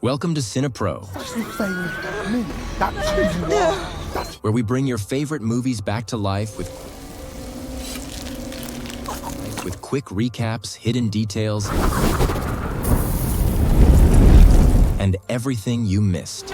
Welcome to CinePro, where we bring your favorite movies back to life with quick recaps, hidden details, and everything you missed.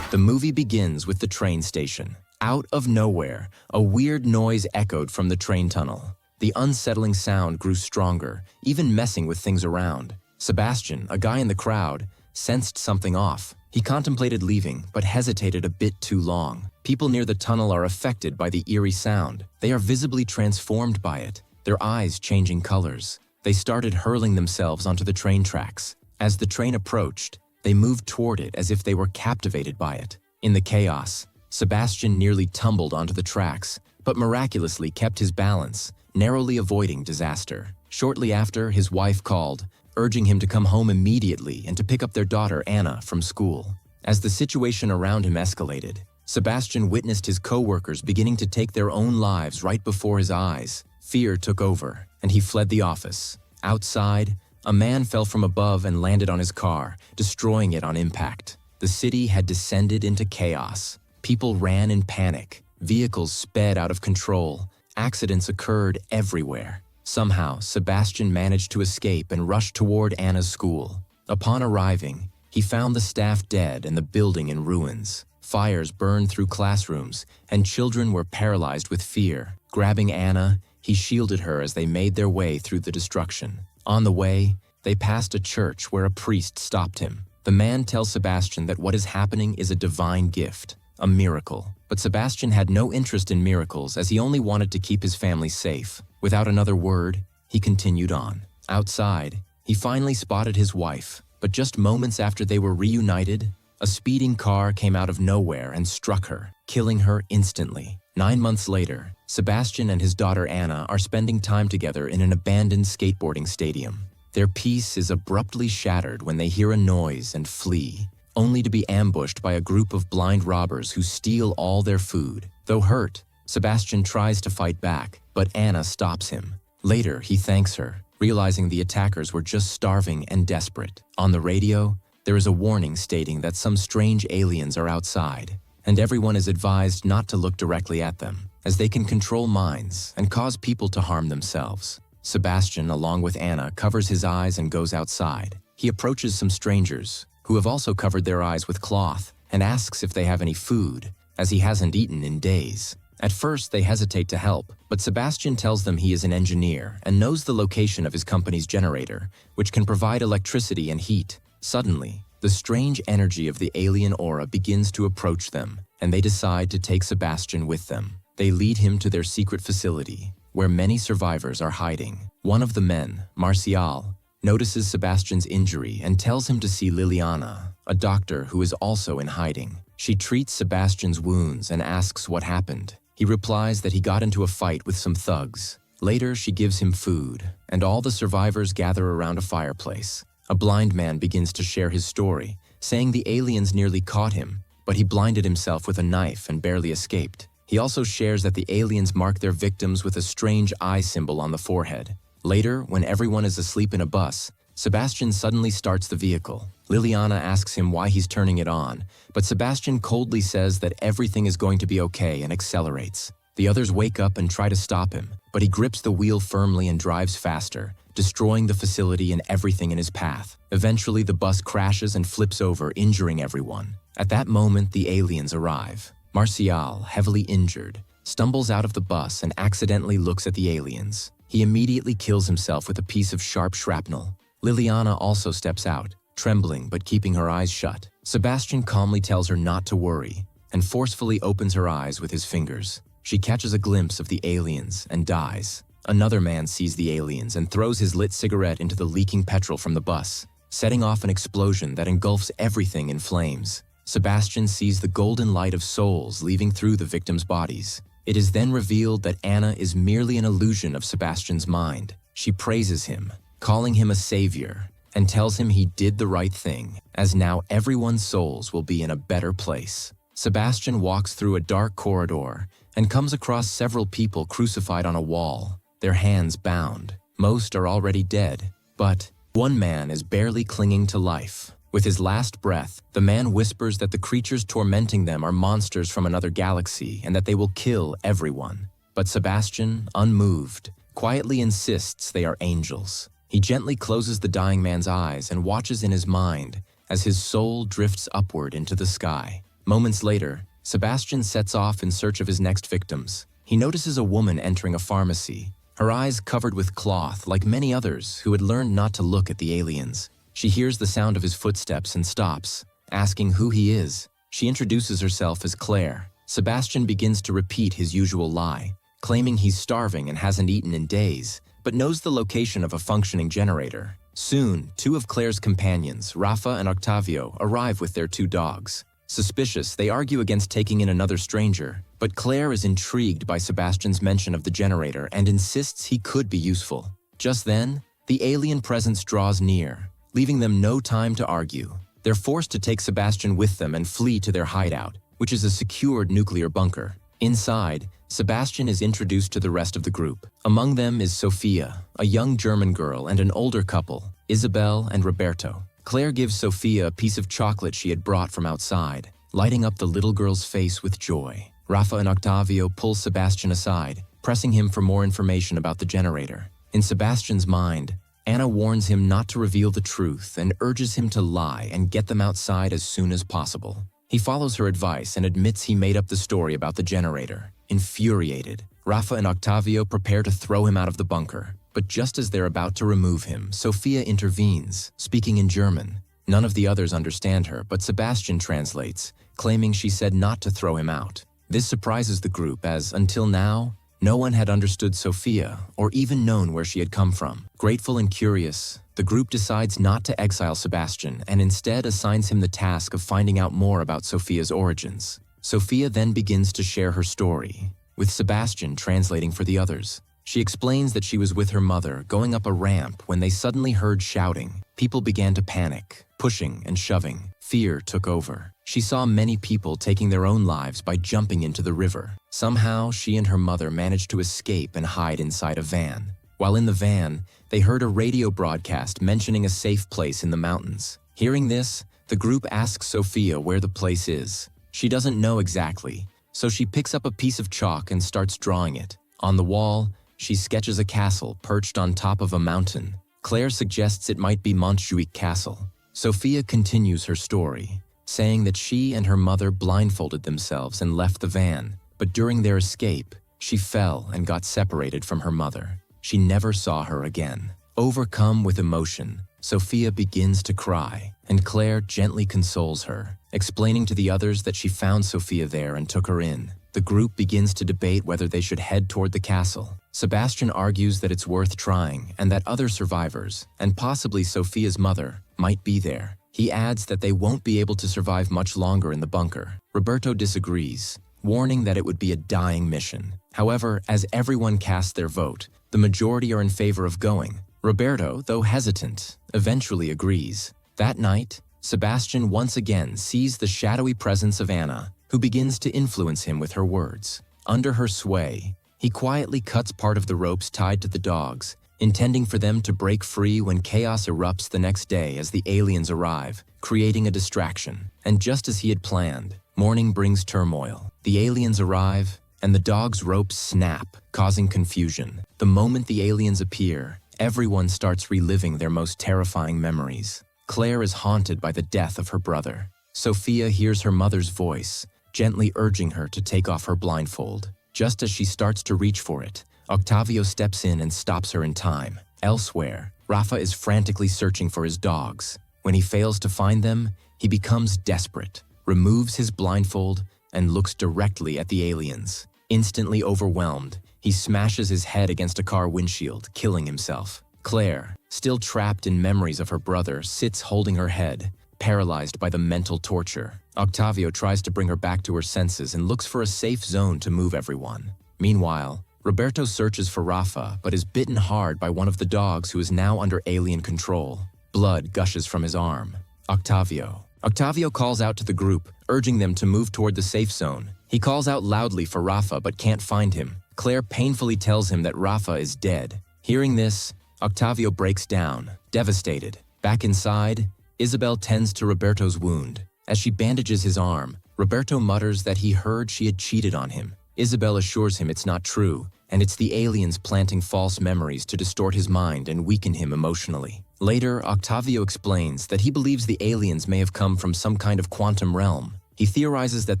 The movie begins with the train station. Out of nowhere, a weird noise echoed from the train tunnel. The unsettling sound grew stronger, even messing with things around. Sebastian, a guy in the crowd, sensed something off. He contemplated leaving, but hesitated a bit too long. People near the tunnel are affected by the eerie sound. They are visibly transformed by it, their eyes changing colors. They started hurling themselves onto the train tracks. As the train approached, they moved toward it as if they were captivated by it. In the chaos, Sebastian nearly tumbled onto the tracks, but miraculously kept his balance, narrowly avoiding disaster. Shortly after, his wife called, urging him to come home immediately and to pick up their daughter Anna from school. As the situation around him escalated, Sebastian witnessed his co-workers beginning to take their own lives right before his eyes. Fear took over, and he fled the office. Outside, a man fell from above and landed on his car, destroying it on impact. The city had descended into chaos. People ran in panic. Vehicles sped out of control. Accidents occurred everywhere. Somehow, Sebastian managed to escape and rushed toward Anna's school. Upon arriving, he found the staff dead and the building in ruins. Fires burned through classrooms, and children were paralyzed with fear. Grabbing Anna, he shielded her as they made their way through the destruction. On the way, they passed a church where a priest stopped him. The man tells Sebastian that what is happening is a divine gift, a miracle. But Sebastian had no interest in miracles as he only wanted to keep his family safe. Without another word, he continued on. Outside, he finally spotted his wife, but just moments after they were reunited, a speeding car came out of nowhere and struck her, killing her instantly. 9 months later, Sebastian and his daughter Anna are spending time together in an abandoned skateboarding stadium. Their peace is abruptly shattered when they hear a noise and flee, only to be ambushed by a group of blind robbers who steal all their food. Though hurt, Sebastian tries to fight back, but Anna stops him. Later, he thanks her, realizing the attackers were just starving and desperate. On the radio, there is a warning stating that some strange aliens are outside, and everyone is advised not to look directly at them, as they can control minds and cause people to harm themselves. Sebastian, along with Anna, covers his eyes and goes outside. He approaches some strangers, who have also covered their eyes with cloth, and asks if they have any food, as he hasn't eaten in days. At first, they hesitate to help, but Sebastian tells them he is an engineer and knows the location of his company's generator, which can provide electricity and heat. Suddenly, the strange energy of the alien aura begins to approach them, and they decide to take Sebastian with them. They lead him to their secret facility, where many survivors are hiding. One of the men, Marcial, notices Sebastian's injury and tells him to see Liliana, a doctor who is also in hiding. She treats Sebastian's wounds and asks what happened. He replies that he got into a fight with some thugs. Later, she gives him food, and all the survivors gather around a fireplace. A blind man begins to share his story, saying the aliens nearly caught him, but he blinded himself with a knife and barely escaped. He also shares that the aliens mark their victims with a strange eye symbol on the forehead. Later, when everyone is asleep in a bus, Sebastian suddenly starts the vehicle. Liliana asks him why he's turning it on, but Sebastian coldly says that everything is going to be okay and accelerates. The others wake up and try to stop him, but he grips the wheel firmly and drives faster, destroying the facility and everything in his path. Eventually, the bus crashes and flips over, injuring everyone. At that moment, the aliens arrive. Marcial, heavily injured, stumbles out of the bus and accidentally looks at the aliens. He immediately kills himself with a piece of sharp shrapnel. Liliana also steps out, trembling but keeping her eyes shut. Sebastian calmly tells her not to worry and forcefully opens her eyes with his fingers. She catches a glimpse of the aliens and dies. Another man sees the aliens and throws his lit cigarette into the leaking petrol from the bus, setting off an explosion that engulfs everything in flames. Sebastian sees the golden light of souls leaving through the victims' bodies. It is then revealed that Anna is merely an illusion of Sebastian's mind. She praises him, calling him a savior, and tells him he did the right thing, as now everyone's souls will be in a better place. Sebastian walks through a dark corridor and comes across several people crucified on a wall, their hands bound. Most are already dead, but One man is barely clinging to life. With his last breath, the man whispers that the creatures tormenting them are monsters from another galaxy and that they will kill everyone. But Sebastian, unmoved, quietly insists they are angels. He gently closes the dying man's eyes and watches in his mind as his soul drifts upward into the sky. Moments later, Sebastian sets off in search of his next victims. He notices a woman entering a pharmacy, her eyes covered with cloth like many others who had learned not to look at the aliens. She hears the sound of his footsteps and stops, asking who he is. She introduces herself as Claire. Sebastian begins to repeat his usual lie, claiming he's starving and hasn't eaten in days, but knows the location of a functioning generator. Soon, two of Claire's companions, Rafa and Octavio, arrive with their two dogs. Suspicious, they argue against taking in another stranger, but Claire is intrigued by Sebastian's mention of the generator and insists he could be useful. Just then, the alien presence draws near, leaving them no time to argue. They're forced to take Sebastian with them and flee to their hideout, which is a secured nuclear bunker. Inside, Sebastian is introduced to the rest of the group. Among them is Sophia, a young German girl, and an older couple, Isabel and Roberto. Claire gives Sophia a piece of chocolate she had brought from outside, lighting up the little girl's face with joy. Rafa and Octavio pull Sebastian aside, pressing him for more information about the generator. In Sebastian's mind, Anna warns him not to reveal the truth and urges him to lie and get them outside as soon as possible. He follows her advice and admits he made up the story about the generator. Infuriated, Rafa and Octavio prepare to throw him out of the bunker. But just as they're about to remove him, Sophia intervenes, speaking in German. None of the others understand her, but Sebastian translates, claiming she said not to throw him out. This surprises the group as, until now, no one had understood Sophia or even known where she had come from. Grateful and curious, the group decides not to exile Sebastian and instead assigns him the task of finding out more about Sophia's origins. Sophia then begins to share her story, with Sebastian translating for the others. She explains that she was with her mother going up a ramp when they suddenly heard shouting. People began to panic, pushing and shoving. Fear took over. She saw many people taking their own lives by jumping into the river. Somehow, she and her mother managed to escape and hide inside a van. While in the van, they heard a radio broadcast mentioning a safe place in the mountains. Hearing this, the group asks Sophia where the place is. She doesn't know exactly, so she picks up a piece of chalk and starts drawing it. On the wall, she sketches a castle perched on top of a mountain. Claire suggests it might be Montjuic Castle. Sophia continues her story, saying that she and her mother blindfolded themselves and left the van, but during their escape, she fell and got separated from her mother. She never saw her again. Overcome with emotion, Sophia begins to cry, and Claire gently consoles her, explaining to the others that she found Sophia there and took her in. The group begins to debate whether they should head toward the castle. Sebastian argues that it's worth trying and that other survivors, and possibly Sophia's mother, might be there. He adds that they won't be able to survive much longer in the bunker. Roberto disagrees, warning that it would be a dying mission. However, as everyone casts their vote, the majority are in favor of going. Roberto, though hesitant, eventually agrees. That night, Sebastian once again sees the shadowy presence of Anna, who begins to influence him with her words. Under her sway, he quietly cuts part of the ropes tied to the dogs, intending for them to break free when chaos erupts the next day as the aliens arrive, creating a distraction. And just as he had planned, morning brings turmoil. The aliens arrive, and the dogs' ropes snap, causing confusion. The moment the aliens appear, everyone starts reliving their most terrifying memories. Claire is haunted by the death of her brother. Sophia hears her mother's voice, gently urging her to take off her blindfold. Just as she starts to reach for it, Octavio steps in and stops her in time. Elsewhere, Rafa is frantically searching for his dogs. When he fails to find them, he becomes desperate, removes his blindfold, and looks directly at the aliens. Instantly overwhelmed, he smashes his head against a car windshield, killing himself. Claire, still trapped in memories of her brother, sits holding her head, paralyzed by the mental torture. Octavio tries to bring her back to her senses and looks for a safe zone to move everyone. Meanwhile, Roberto searches for Rafa, but is bitten hard by one of the dogs who is now under alien control. Blood gushes from his arm. Octavio calls out to the group, urging them to move toward the safe zone. He calls out loudly for Rafa but can't find him. Claire painfully tells him that Rafa is dead. Hearing this, Octavio breaks down, devastated. Back inside, Isabel tends to Roberto's wound. As she bandages his arm, Roberto mutters that he heard she had cheated on him. Isabel assures him it's not true, and it's the aliens planting false memories to distort his mind and weaken him emotionally. Later, Octavio explains that he believes the aliens may have come from some kind of quantum realm. He theorizes that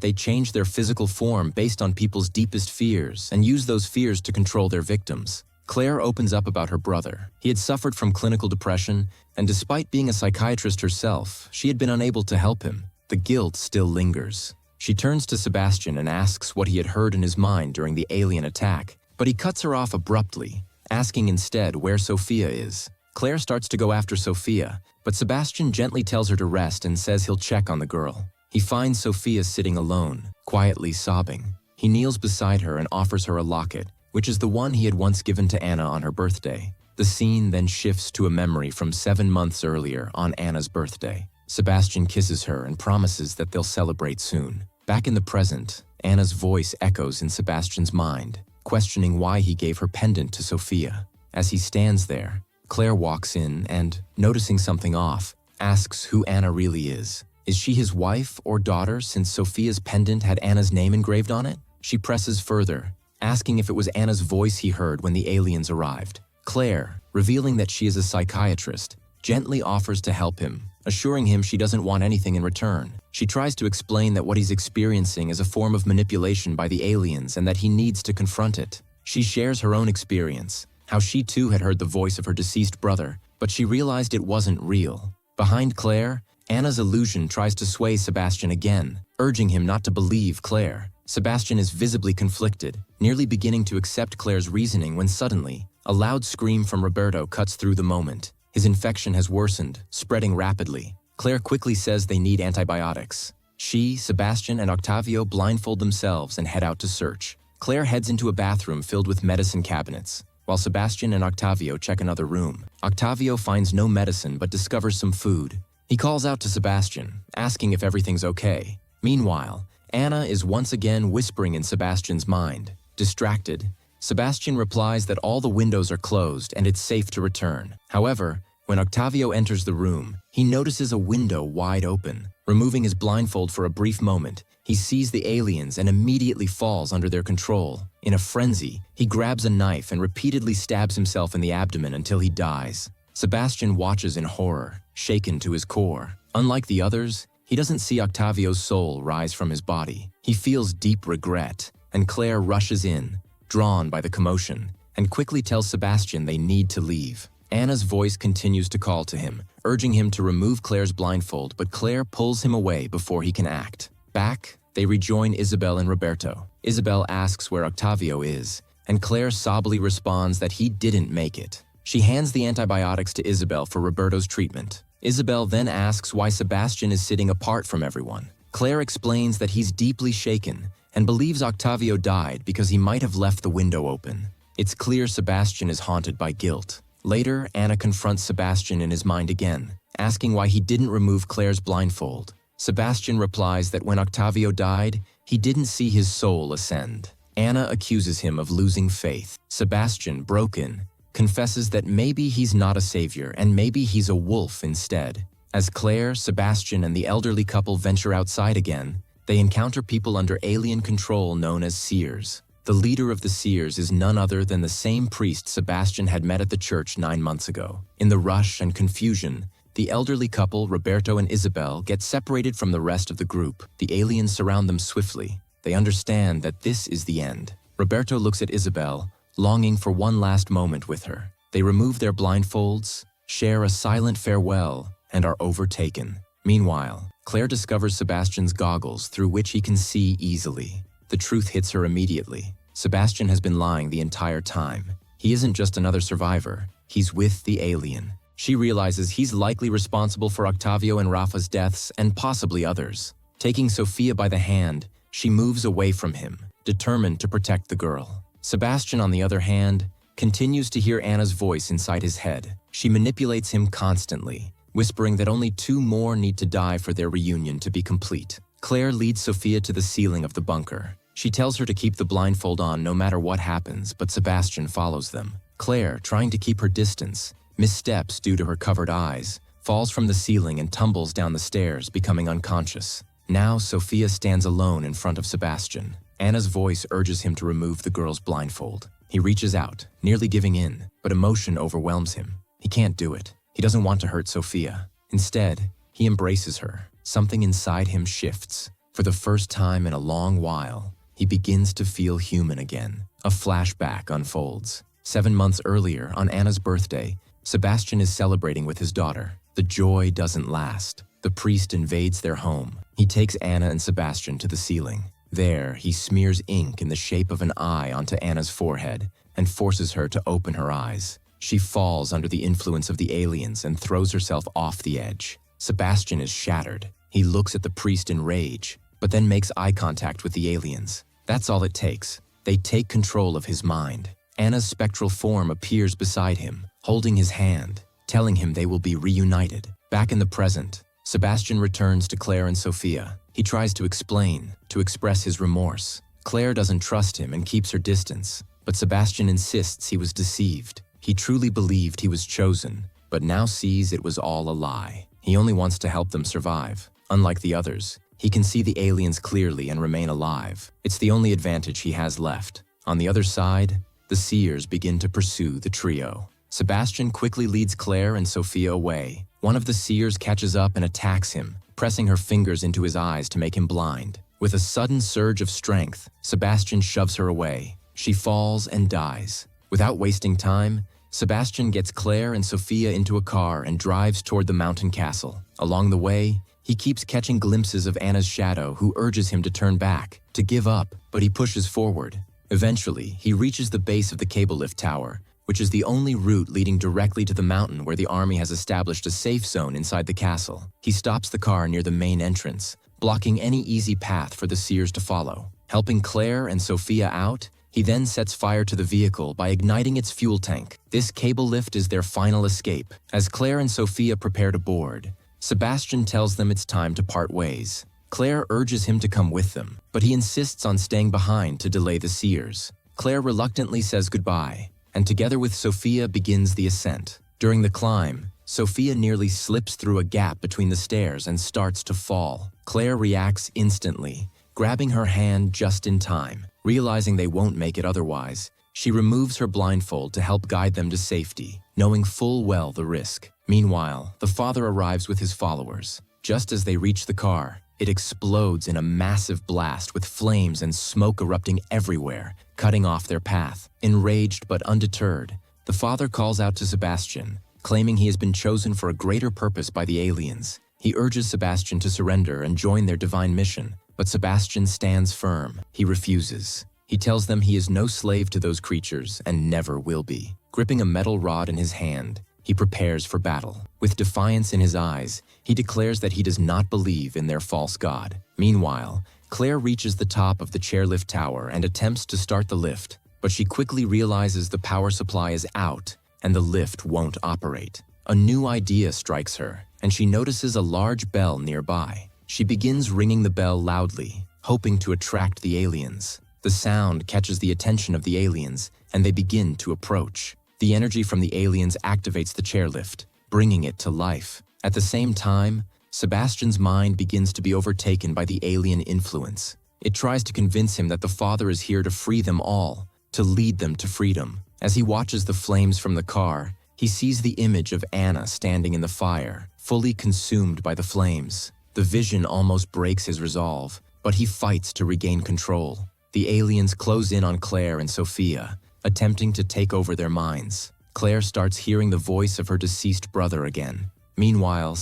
they change their physical form based on people's deepest fears and use those fears to control their victims. Claire opens up about her brother. He had suffered from clinical depression, and despite being a psychiatrist herself, she had been unable to help him. The guilt still lingers. She turns to Sebastian and asks what he had heard in his mind during the alien attack, but he cuts her off abruptly, asking instead where Sophia is. Claire starts to go after Sophia, but Sebastian gently tells her to rest and says he'll check on the girl. He finds Sophia sitting alone, quietly sobbing. He kneels beside her and offers her a locket, which is the one he had once given to Anna on her birthday. The scene then shifts to a memory from 7 months earlier on Anna's birthday. Sebastian kisses her and promises that they'll celebrate soon. Back in the present, Anna's voice echoes in Sebastian's mind, questioning why he gave her pendant to Sophia. As he stands there, Claire walks in and, noticing something off, asks who Anna really is. Is she his wife or daughter since Sophia's pendant had Anna's name engraved on it? She presses further, asking if it was Anna's voice he heard when the aliens arrived. Claire, revealing that she is a psychiatrist, gently offers to help him, assuring him she doesn't want anything in return. She tries to explain that what he's experiencing is a form of manipulation by the aliens and that he needs to confront it. She shares her own experience, how she too had heard the voice of her deceased brother, but she realized it wasn't real. Behind Claire, Anna's illusion tries to sway Sebastian again, urging him not to believe Claire. Sebastian is visibly conflicted, nearly beginning to accept Claire's reasoning when suddenly, a loud scream from Roberto cuts through the moment. His infection has worsened, spreading rapidly. Claire quickly says they need antibiotics. She, Sebastian, and Octavio blindfold themselves and head out to search. Claire heads into a bathroom filled with medicine cabinets, while Sebastian and Octavio check another room. Octavio finds no medicine but discovers some food. He calls out to Sebastian, asking if everything's okay. Meanwhile, Anna is once again whispering in Sebastian's mind. Distracted, Sebastian replies that all the windows are closed and it's safe to return. However, when Octavio enters the room, he notices a window wide open. Removing his blindfold for a brief moment, he sees the aliens and immediately falls under their control. In a frenzy, he grabs a knife and repeatedly stabs himself in the abdomen until he dies. Sebastian watches in horror, shaken to his core. Unlike the others, he doesn't see Octavio's soul rise from his body. He feels deep regret, and Claire rushes in, drawn by the commotion, and quickly tells Sebastian they need to leave. Anna's voice continues to call to him, urging him to remove Claire's blindfold, but Claire pulls him away before he can act. Back, they rejoin Isabel and Roberto. Isabel asks where Octavio is, and Claire sobbily responds that he didn't make it. She hands the antibiotics to Isabel for Roberto's treatment. Isabel then asks why Sebastian is sitting apart from everyone. Claire explains that he's deeply shaken and believes Octavio died because he might have left the window open. It's clear Sebastian is haunted by guilt. Later, Anna confronts Sebastian in his mind again, asking why he didn't remove Claire's blindfold. Sebastian replies that when Octavio died, he didn't see his soul ascend. Anna accuses him of losing faith. Sebastian, broken, confesses that maybe he's not a savior and maybe he's a wolf instead. As Claire, Sebastian, and the elderly couple venture outside again, they encounter people under alien control known as seers. The leader of the seers is none other than the same priest Sebastian had met at the church 9 months ago. In the rush and confusion, the elderly couple, Roberto and Isabel, get separated from the rest of the group. The aliens surround them swiftly. They understand that this is the end. Roberto looks at Isabel, longing for one last moment with her. They remove their blindfolds, share a silent farewell, and are overtaken. Meanwhile, Claire discovers Sebastian's goggles through which he can see easily. The truth hits her immediately. Sebastian has been lying the entire time. He isn't just another survivor. He's with the alien. She realizes he's likely responsible for Octavio and Rafa's deaths and possibly others. Taking Sophia by the hand, she moves away from him, determined to protect the girl. Sebastian, on the other hand, continues to hear Anna's voice inside his head. She manipulates him constantly, whispering that only 2 more need to die for their reunion to be complete. Claire leads Sophia to the ceiling of the bunker. She tells her to keep the blindfold on no matter what happens, but Sebastian follows them. Claire, trying to keep her distance, missteps due to her covered eyes, falls from the ceiling and tumbles down the stairs, becoming unconscious. Now Sophia stands alone in front of Sebastian. Anna's voice urges him to remove the girl's blindfold. He reaches out, nearly giving in, but emotion overwhelms him. He can't do it. He doesn't want to hurt Sophia. Instead, he embraces her. Something inside him shifts. For the first time in a long while, he begins to feel human again. A flashback unfolds. 7 months earlier, on Anna's birthday, Sebastian is celebrating with his daughter. The joy doesn't last. The priest invades their home. He takes Anna and Sebastian to the ceiling. There, he smears ink in the shape of an eye onto Anna's forehead and forces her to open her eyes. She falls under the influence of the aliens and throws herself off the edge. Sebastian is shattered. He looks at the priest in rage, but then makes eye contact with the aliens. That's all it takes. They take control of his mind. Anna's spectral form appears beside him, holding his hand, telling him they will be reunited. Back in the present, Sebastian returns to Claire and Sophia. He tries to explain, to express his remorse. Claire doesn't trust him and keeps her distance, but Sebastian insists he was deceived. He truly believed he was chosen, but now sees it was all a lie. He only wants to help them survive. Unlike the others, he can see the aliens clearly and remain alive. It's the only advantage he has left. On the other side, the seers begin to pursue the trio. Sebastian quickly leads Claire and Sophia away. One of the seers catches up and attacks him, pressing her fingers into his eyes to make him blind. With a sudden surge of strength, Sebastian shoves her away. She falls and dies. Without wasting time, Sebastian gets Claire and Sophia into a car and drives toward the mountain castle. Along the way, he keeps catching glimpses of Anna's shadow, who urges him to turn back, to give up, but he pushes forward. Eventually, he reaches the base of the cable lift tower, which is the only route leading directly to the mountain where the army has established a safe zone inside the castle. He stops the car near the main entrance, blocking any easy path for the seers to follow. Helping Claire and Sophia out, he then sets fire to the vehicle by igniting its fuel tank. This cable lift is their final escape. As Claire and Sophia prepare to board, Sebastian tells them it's time to part ways. Claire urges him to come with them, but he insists on staying behind to delay the seers. Claire reluctantly says goodbye, and together with Sophia begins the ascent. During the climb, Sophia nearly slips through a gap between the stairs and starts to fall. Claire reacts instantly, grabbing her hand just in time. Realizing they won't make it otherwise, she removes her blindfold to help guide them to safety, knowing full well the risk. Meanwhile, the father arrives with his followers. Just as they reach the car, it explodes in a massive blast with flames and smoke erupting everywhere, cutting off their path. Enraged but undeterred, the father calls out to Sebastian, claiming he has been chosen for a greater purpose by the aliens. He urges Sebastian to surrender and join their divine mission, but Sebastian stands firm. He refuses. He tells them he is no slave to those creatures and never will be. Gripping a metal rod in his hand, he prepares for battle. With defiance in his eyes, he declares that he does not believe in their false god. Meanwhile, Claire reaches the top of the chairlift tower and attempts to start the lift, but she quickly realizes the power supply is out and the lift won't operate. A new idea strikes her, and she notices a large bell nearby. She begins ringing the bell loudly, hoping to attract the aliens. The sound catches the attention of the aliens, and they begin to approach. The energy from the aliens activates the chairlift, bringing it to life. At the same time, Sebastian's mind begins to be overtaken by the alien influence. It tries to convince him that the Father is here to free them all, to lead them to freedom. As he watches the flames from the car, he sees the image of Anna standing in the fire, fully consumed by the flames. The vision almost breaks his resolve, but he fights to regain control. The aliens close in on Claire and Sophia, attempting to take over their minds. Claire starts hearing the voice of her deceased brother again. Meanwhile,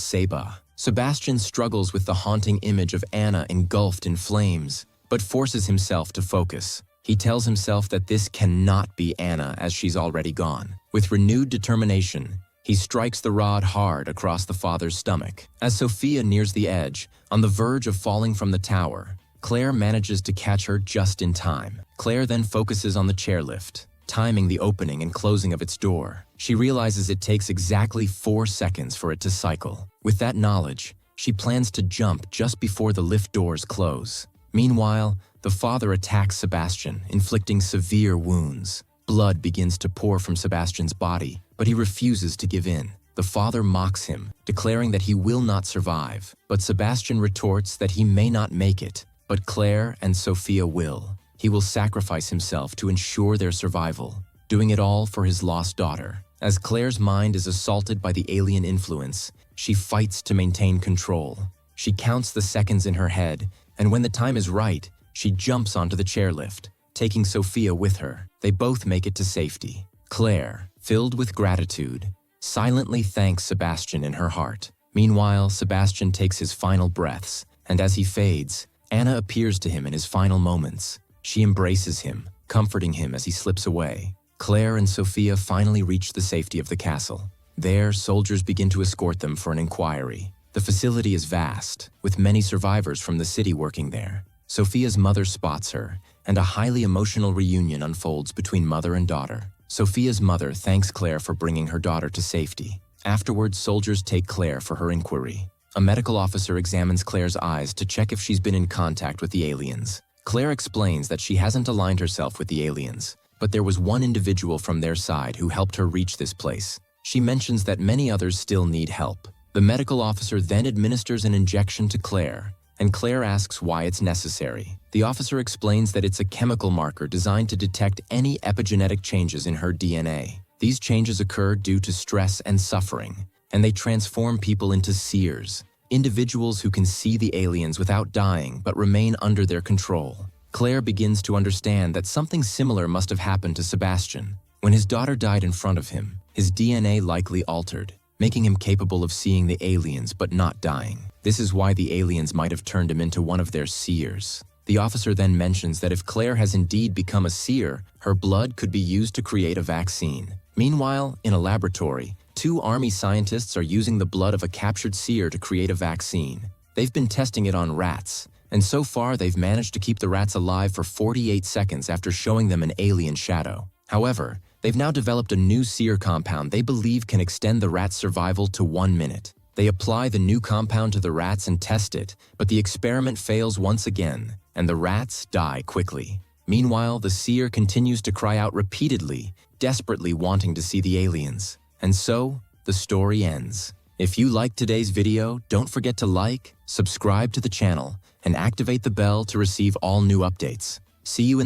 Sebastian struggles with the haunting image of Anna engulfed in flames, but forces himself to focus. He tells himself that this cannot be Anna, as she's already gone. With renewed determination, he strikes the rod hard across the father's stomach. As Sophia nears the edge, on the verge of falling from the tower, Claire manages to catch her just in time. Claire then focuses on the chairlift, timing the opening and closing of its door. She realizes it takes exactly 4 seconds for it to cycle. With that knowledge, she plans to jump just before the lift doors close. Meanwhile, the father attacks Sebastian, inflicting severe wounds. Blood begins to pour from Sebastian's body, but he refuses to give in. The father mocks him, declaring that he will not survive, but Sebastian retorts that he may not make it, but Claire and Sophia will. He will sacrifice himself to ensure their survival, doing it all for his lost daughter. As Claire's mind is assaulted by the alien influence, she fights to maintain control. She counts the seconds in her head, and when the time is right, she jumps onto the chairlift, taking Sophia with her. They both make it to safety. Claire, filled with gratitude, silently thanks Sebastian in her heart. Meanwhile, Sebastian takes his final breaths, and as he fades, Anna appears to him in his final moments. She embraces him, comforting him as he slips away. Claire and Sophia finally reach the safety of the castle. There, soldiers begin to escort them for an inquiry. The facility is vast, with many survivors from the city working there. Sophia's mother spots her, and a highly emotional reunion unfolds between mother and daughter. Sophia's mother thanks Claire for bringing her daughter to safety. Afterwards, soldiers take Claire for her inquiry. A medical officer examines Claire's eyes to check if she's been in contact with the aliens. Claire explains that she hasn't aligned herself with the aliens, but there was one individual from their side who helped her reach this place. She mentions that many others still need help. The medical officer then administers an injection to Claire, and Claire asks why it's necessary. The officer explains that it's a chemical marker designed to detect any epigenetic changes in her DNA. These changes occur due to stress and suffering, and they transform people into seers, individuals who can see the aliens without dying but remain under their control. Claire begins to understand that something similar must have happened to Sebastian. When his daughter died in front of him, his DNA likely altered, making him capable of seeing the aliens but not dying. This is why the aliens might have turned him into one of their seers. The officer then mentions that if Claire has indeed become a seer, her blood could be used to create a vaccine. Meanwhile, in a laboratory, 2 army scientists are using the blood of a captured seer to create a vaccine. They've been testing it on rats, and so far they've managed to keep the rats alive for 48 seconds after showing them an alien shadow. However, they've now developed a new seer compound they believe can extend the rat's survival to 1 minute. They apply the new compound to the rats and test it, but the experiment fails once again, and the rats die quickly. Meanwhile, the seer continues to cry out repeatedly, desperately wanting to see the aliens. And so, the story ends. If you liked today's video, don't forget to like, subscribe to the channel, and activate the bell to receive all new updates. See you in the